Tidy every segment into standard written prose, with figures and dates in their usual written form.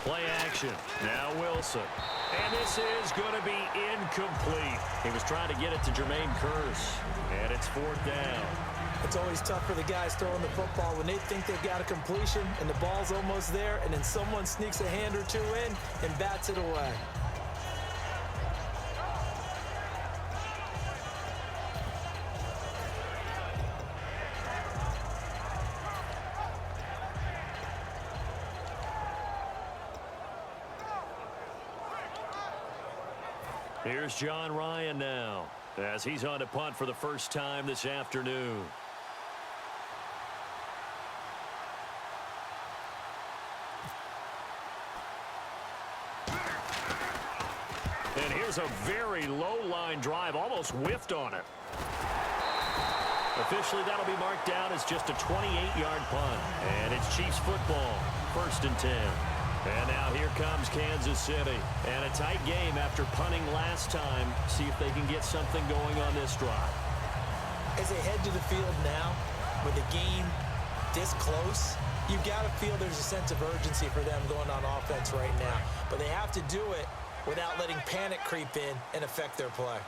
Play action. Now Wilson. And this is going to be incomplete. He was trying to get it to Jermaine Kearse. And it's 4th down. It's always tough for the guys throwing the football when they think they've got a completion and the ball's almost there, and then someone sneaks a hand or two in and bats it away. Here's John Ryan now, as he's on to punt for the first time this afternoon. And here's a very low-line drive, almost whiffed on it. Officially, that'll be marked down as just a 28-yard punt. And it's Chiefs football, 1st and 10. And now here comes Kansas City. And a tight game after punting last time. See if they can get something going on this drive. As they head to the field now, with the game this close, you've got to feel there's a sense of urgency for them going on offense right now. But they have to do it without letting panic creep in and affect their play.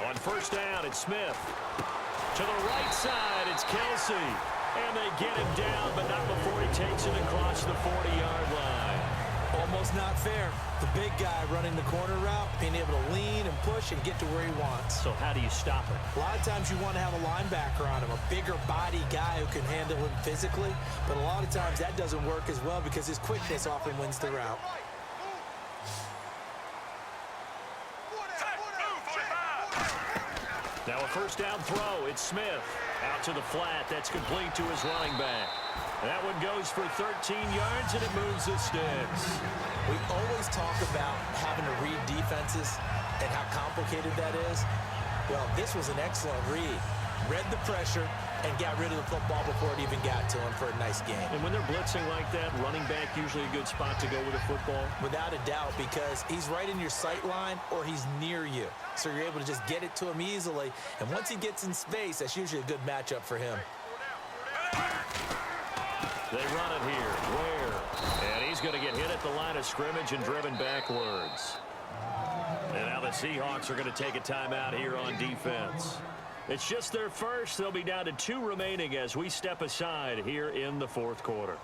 On 1st down, it's Smith. To the right side, it's Kelsey. And they get him down, but not before he takes it across the 40-yard line. Almost not fair. The big guy running the corner route, being able to lean and push and get to where he wants. So how do you stop it? A lot of times you want to have a linebacker on him, a bigger body guy who can handle him physically. But a lot of times that doesn't work as well because his quickness often wins the route. Now a 1st down throw. It's Smith. Out to the flat. That's complete to his running back. That one goes for 13 yards, and it moves the sticks. We always talk about having to read defenses and how complicated that is. Well, this was an excellent read. Read the pressure and got rid of the football before it even got to him for a nice game. And when they're blitzing like that, running back usually a good spot to go with the football? Without a doubt, because he's right in your sight line or he's near you. So you're able to just get it to him easily. And once he gets in space, that's usually a good matchup for him. They run it here. Where? And he's going to get hit at the line of scrimmage and driven backwards. And now the Seahawks are going to take a timeout here on defense. It's just their first. They'll be down to 2 remaining as we step aside here in the 4th quarter.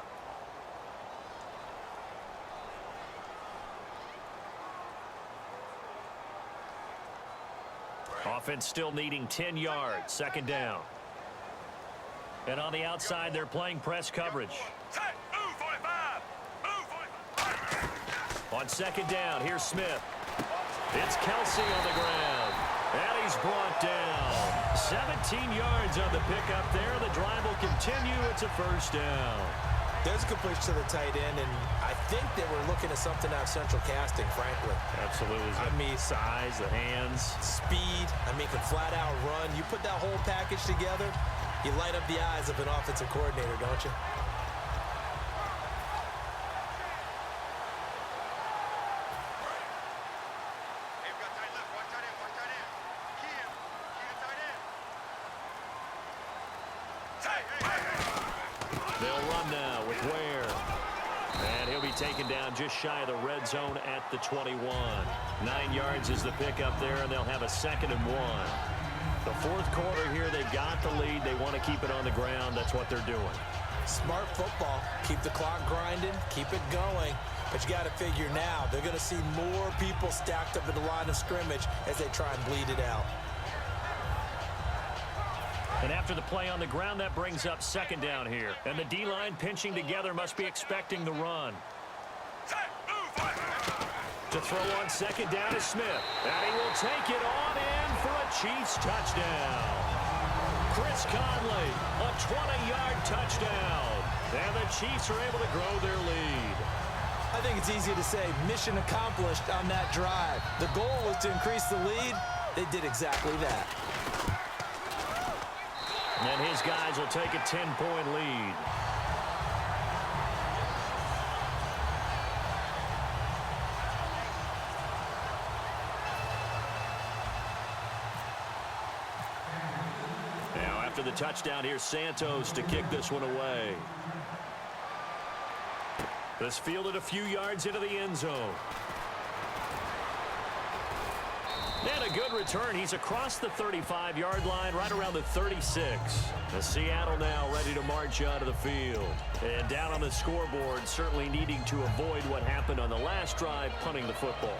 Offense still needing 10 yards. 2nd down. And on the outside, they're playing press coverage. On 2nd down, here's Smith. It's Kelsey on the ground. And he's brought down. 17 yards on the pickup there. The drive will continue. It's a 1st down. There's a completion to the tight end, and I think that we're looking at something out of central casting, frankly. Absolutely. I mean, size, the hands. Speed. I mean, can flat out run. You put that whole package together, you light up the eyes of an offensive coordinator, don't you? They'll run now with Ware. And he'll be taken down just shy of the red zone at the 21. 9 yards is the pickup there, and they'll have a 2nd and 1. The 4th quarter here, they've got the lead. They want to keep it on the ground. That's what they're doing. Smart football. Keep the clock grinding. Keep it going. But you got to figure now, they're going to see more people stacked up at the line of scrimmage as they try and bleed it out. And after the play on the ground, that brings up 2nd down here. And the D-line pinching together must be expecting the run. To throw on 2nd down is Smith. And he will take it on in for a Chiefs touchdown. Chris Conley, a 20-yard touchdown. And the Chiefs are able to grow their lead. I think it's easy to say mission accomplished on that drive. The goal was to increase the lead. They did exactly that. And his guys will take a 10-point lead. Now, after the touchdown here, Santos, to kick this one away. This fielded a few yards into the end zone. And a good return. He's across the 35-yard line, right around the 36. The Seattle now ready to march out of the field. And down on the scoreboard, certainly needing to avoid what happened on the last drive, punting the football.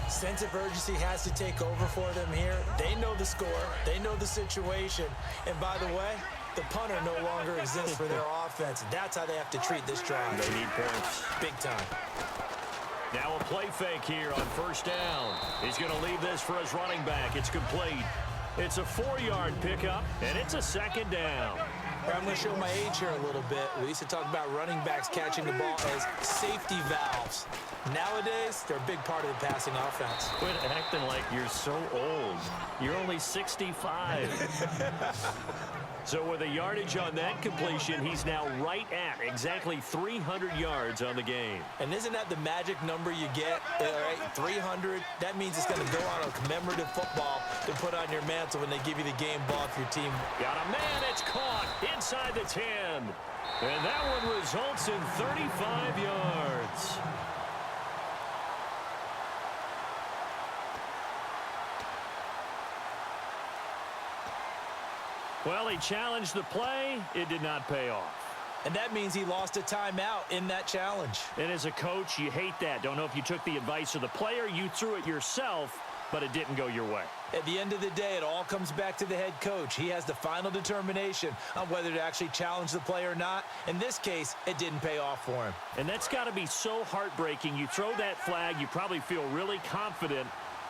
Sense of urgency has to take over for them here. They know the score. They know the situation. And by the way, the punter no longer exists for their offense. That's how they have to treat this drive. They need points. Big time. Now a play fake here on first down. He's going to leave this for his running back. It's complete. It's a 4-yard pickup, and it's a second down. I'm going to show my age here a little bit. We used to talk about running backs catching the ball as safety valves. Nowadays, they're a big part of the passing offense. Quit acting like you're so old. You're only 65. So with a yardage on that completion, he's now right at exactly 300 yards on the game. And isn't that the magic number you get? All right, 300. That means it's going to go on a commemorative football to put on your mantle when they give you the game ball for your team. Got a man. It's caught inside the 10. And that one results in 35 yards. Well, he challenged the play. It did not pay off. And that means he lost a timeout in that challenge. And as a coach, you hate that. Don't know if you took the advice of the player. You threw it yourself, but it didn't go your way. At the end of the day, it all comes back to the head coach. He has the final determination on whether to actually challenge the play or not. In this case, it didn't pay off for him. And that's got to be so heartbreaking. You throw that flag, you probably feel really confident,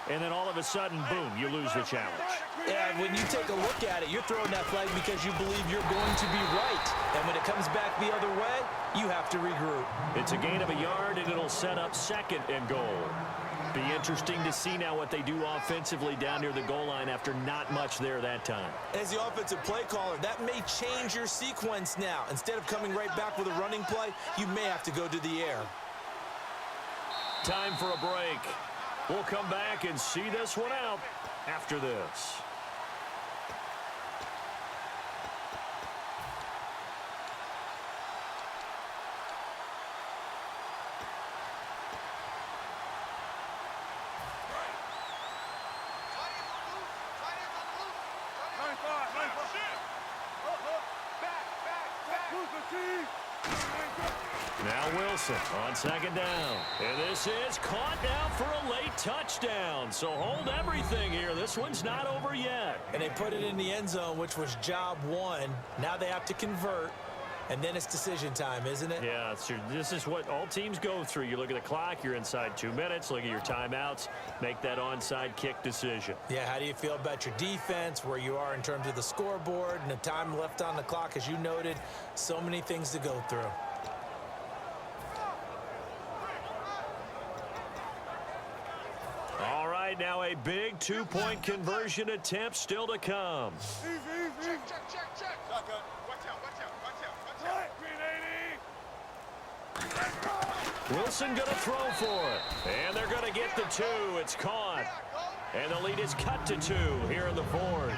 and then all of a sudden, boom, you lose the challenge. Yeah, when you take a look at it, you're throwing that flag because you believe you're going to be right. And when it comes back the other way, you have to regroup. It's a gain of a yard, and it'll set up second and goal. Be interesting to see now what they do offensively down near the goal line after not much there that time. As the offensive play caller, that may change your sequence now. Instead of coming right back with a running play, you may have to go to the air. Time for a break. We'll come back and see this one out after this. Now Wilson on second down. And this is caught now for a late touchdown. So hold everything here. This one's not over yet. And they put it in the end zone, which was job one. Now they have to convert. And then it's decision time, isn't it? Yeah, this is what all teams go through. You look at the clock, you're inside 2 minutes. Look at your timeouts. Make that onside kick decision. Yeah, how do you feel about your defense, where you are in terms of the scoreboard, and the time left on the clock, as you noted? So many things to go through. All right, now a big two-point conversion attempt still to come. Check. Shotgun. Watch out. Wilson going to throw for it. And they're going to get the 2. It's caught. And the lead is cut to 2 here in the 4th.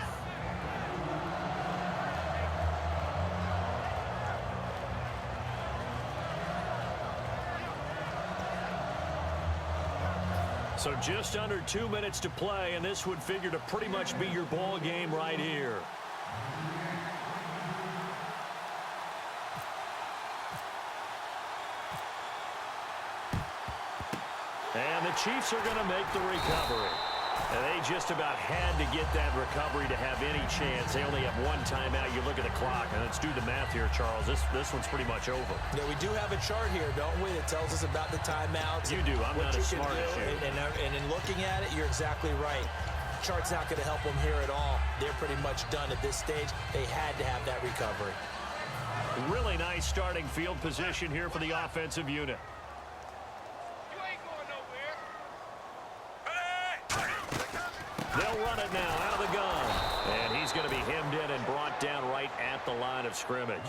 So just under 2 minutes to play, and this would figure to pretty much be your ball game right here. And the Chiefs are going to make the recovery. And they just about had to get that recovery to have any chance. They only have one timeout. You look at the clock, and let's do the math here, Charles. This one's pretty much over. Yeah, we do have a chart here, don't we, that tells us about the timeouts. You do. I'm not as smart as you. And in looking at it, you're exactly right. The chart's not going to help them here at all. They're pretty much done at this stage. They had to have that recovery. Really nice starting field position here for the offensive unit. They'll run it now out of the gun. And he's going to be hemmed in and brought down right at the line of scrimmage.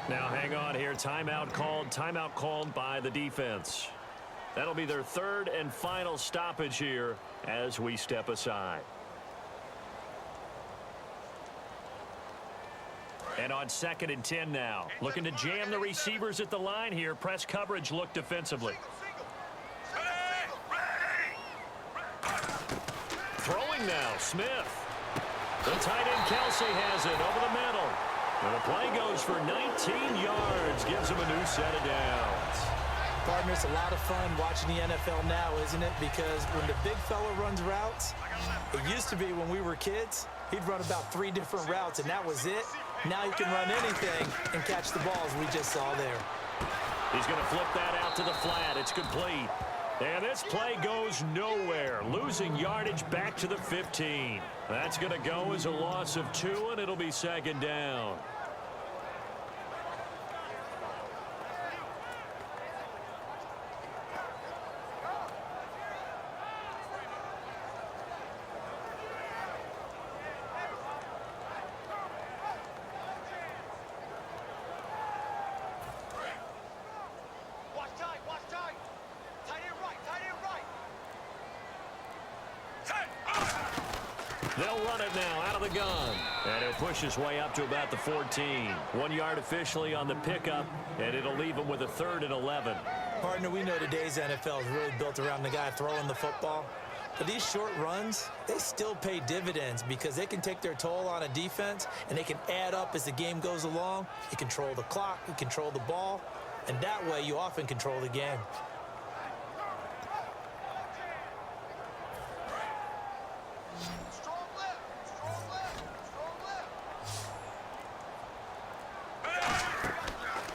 Now hang on here. Timeout called by the defense. That'll be their third and final stoppage here as we step aside. And on 2nd and 10 now. Looking to jam the receivers at the line here. Press coverage look defensively. Throwing now, Smith. The tight end Kelsey has it over the middle. And the play goes for 19 yards. Gives him a new set of downs. Partner, it's a lot of fun watching the NFL now, isn't it? Because when the big fella runs routes, it used to be when we were kids, he'd run about 3 different routes, and that was it. Now he can run anything and catch the balls we just saw there. He's going to flip that out to the flat. It's complete. And this play goes nowhere. Losing yardage back to the 15. That's going to go as a loss of 2, and it'll be 2nd down. They'll run it now out of the gun. And he'll push his way up to about the 14. 1 yard officially on the pickup, and it'll leave him with a 3rd and 11. Partner, we know today's NFL is really built around the guy throwing the football. But these short runs, they still pay dividends because they can take their toll on a defense, and they can add up as the game goes along. You control the clock, you control the ball, and that way you often control the game.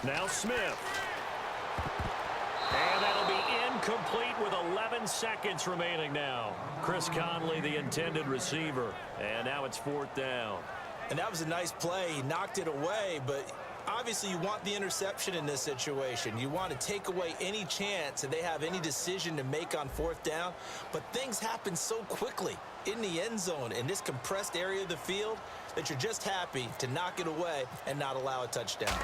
Now Smith. And that'll be incomplete with 11 seconds remaining now. Chris Conley, the intended receiver. And now it's 4th down. And that was a nice play. He knocked it away, but obviously you want the interception in this situation. You want to take away any chance that they have any decision to make on 4th down. But things happen so quickly in the end zone in this compressed area of the field that you're just happy to knock it away and not allow a touchdown.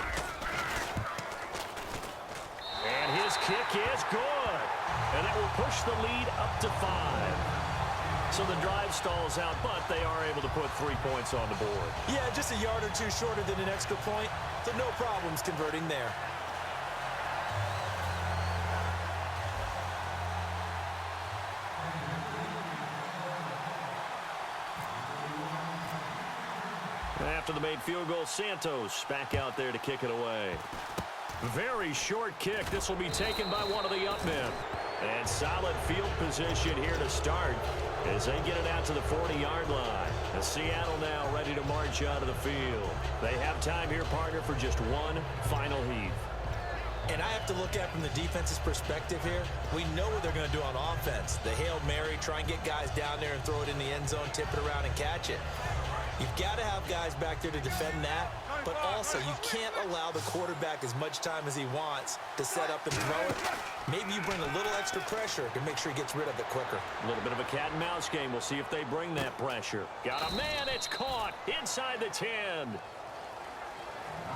And his kick is good. And that will push the lead up to 5. So the drive stalls out, but they are able to put 3 points on the board. Yeah, just a yard or 2 shorter than an extra point, so no problems converting there. After the made field goal, Santos back out there to kick it away. Very short kick. This will be taken by one of the up men. And solid field position here to start as they get it out to the 40-yard line. And Seattle now ready to march out of the field. They have time here, partner, for just one final heave. And I have to look at from the defense's perspective here. We know what they're going to do on offense. The Hail Mary, try and get guys down there and throw it in the end zone, tip it around and catch it. You've got to have guys back there to defend that, but also you can't allow the quarterback as much time as he wants to set up and throw it. Maybe you bring a little extra pressure to make sure he gets rid of it quicker. A little bit of a cat and mouse game. We'll see if they bring that pressure. Got a man. It's caught inside the 10.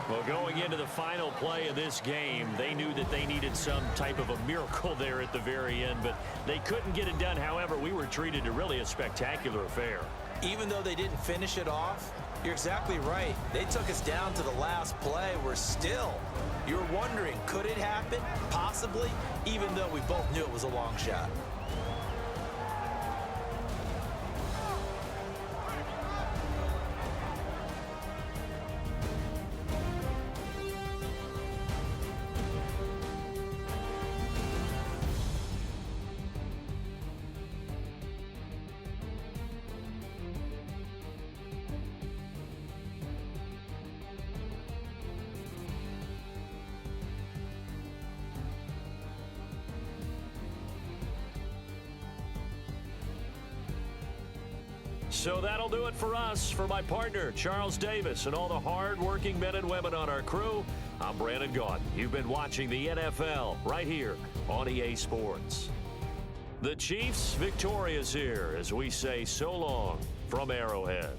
Well, going into the final play of this game, they knew that they needed some type of a miracle there at the very end, but they couldn't get it done. However, we were treated to really a spectacular affair. Even though they didn't finish it off, you're exactly right. They took us down to the last play. We're still, you're wondering, could it happen? Possibly, even though we both knew it was a long shot. So that'll do it for us. For my partner, Charles Davis, and all the hard-working men and women on our crew, I'm Brandon Gaudin. You've been watching the NFL right here on EA Sports. The Chiefs victorious here as we say so long from Arrowhead.